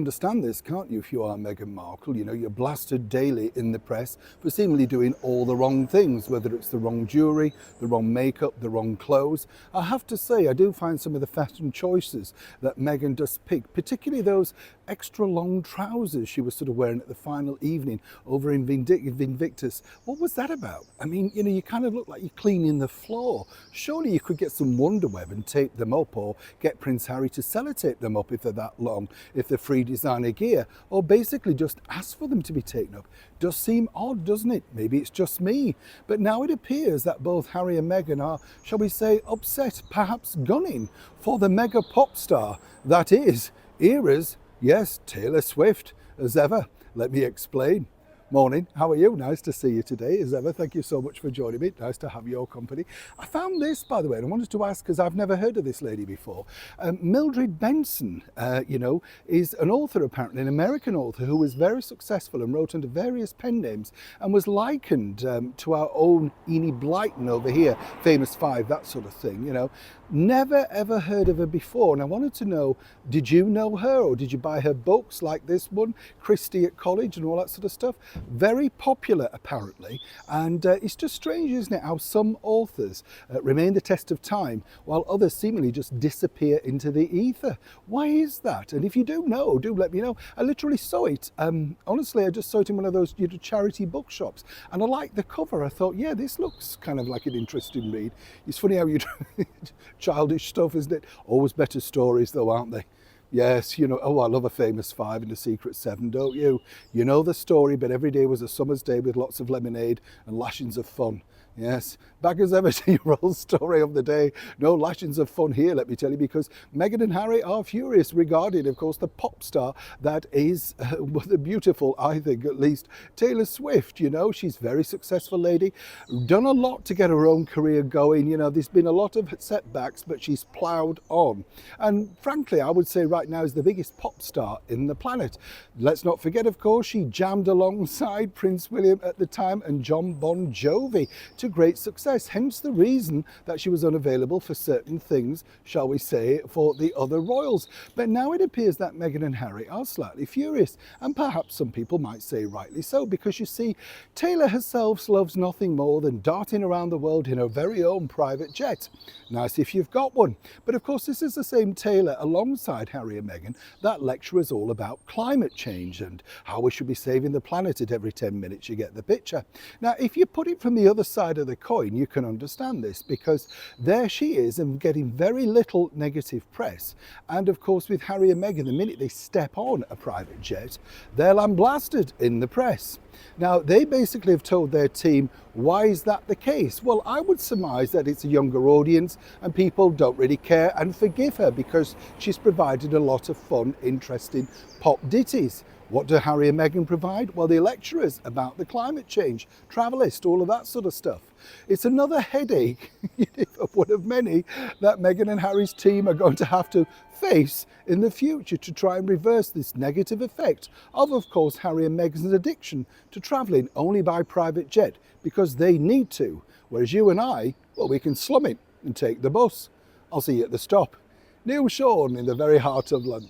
understand this, can't you, if you are Meghan Markle? You know, you're blasted daily in the press for seemingly doing all the wrong things, whether it's the wrong jewellery, the wrong makeup, the wrong clothes. I have to say, I do find some of the fashion choices that Meghan does pick, particularly those extra long trousers she was sort of wearing at the final evening over in Invictus. What was that about? I mean, you know, you kind of look like you're cleaning the floor. Surely you could get some Wonderweb and tape them up, or get Prince Harry to sellotape them up if they're that long, if they're free designer gear, or basically just ask for them to be taken up. Does seem odd, doesn't it? Maybe it's just me. But now it appears that both Harry and Meghan are, shall we say, upset, perhaps gunning for the mega pop star that is era's, yes, Taylor Swift. As ever, let me explain. Morning, how are you? Nice to see you today, as ever. Thank you so much for joining me. Nice to have your company. I found this, by the way, and I wanted to ask, because I've never heard of this lady before. Mildred Benson, you know, is an author, apparently, an American author who was very successful and wrote under various pen names and was likened to our own Enid Blyton over here, Famous Five, that sort of thing, you know. Never ever heard of her before, and I wanted to know, did you know her, or did you buy her books like this one, Christie at College and all that sort of stuff? Very popular apparently, and it's just strange, isn't it, how some authors remain the test of time while others seemingly just disappear into the ether. Why is that? And if you do know, do let me know. I literally saw it, honestly, I just saw it in one of those, you know, charity bookshops, and I liked the cover. I thought, yeah, this looks kind of like an interesting read. It's funny how you childish stuff, isn't it? Always better stories though, aren't they? Yes, you know, oh, I love a Famous Five and a Secret Seven, don't you? You know the story, but every day was a summer's day with lots of lemonade and lashings of fun. Yes, back as ever to your old story of the day. No lashings of fun here, let me tell you, because Meghan and Harry are furious regarding, of course, the pop star that is the beautiful, I think at least, Taylor Swift. You know, she's a very successful lady, done a lot to get her own career going. You know, there's been a lot of setbacks, but she's ploughed on. And frankly, I would say right now is the biggest pop star in the planet. Let's not forget, of course, she jammed alongside Prince William at the time and John Bon Jovi to great success, hence the reason that she was unavailable for certain things, shall we say, for the other royals. But now it appears that Meghan and Harry are slightly furious, and perhaps some people might say rightly so, because you see, Taylor herself loves nothing more than darting around the world in her very own private jet. Nice if you've got one. But of course, this is the same Taylor, alongside Harry and Meghan, that lecturers all about climate change and how we should be saving the planet at every 10 minutes. You get the picture. Now, if you put it from the other side of the coin, you can understand this, because there she is and getting very little negative press. And of course, with Harry and Meghan, the minute they step on a private jet, they're lambasted in the press. Now, they basically have told their team, why is that the case? Well, I would surmise that it's a younger audience and people don't really care and forgive her because she's provided a lot of fun, interesting pop ditties. What do Harry and Meghan provide? Well, the lecturers about the climate change, Travelist, all of that sort of stuff. It's another headache, of one of many, that Meghan and Harry's team are going to have to face in the future to try and reverse this negative effect of course, Harry and Meghan's addiction to travelling only by private jet because they need to. Whereas you and I, well, we can slum it and take the bus. I'll see you at the stop. Neil Sean in the very heart of London.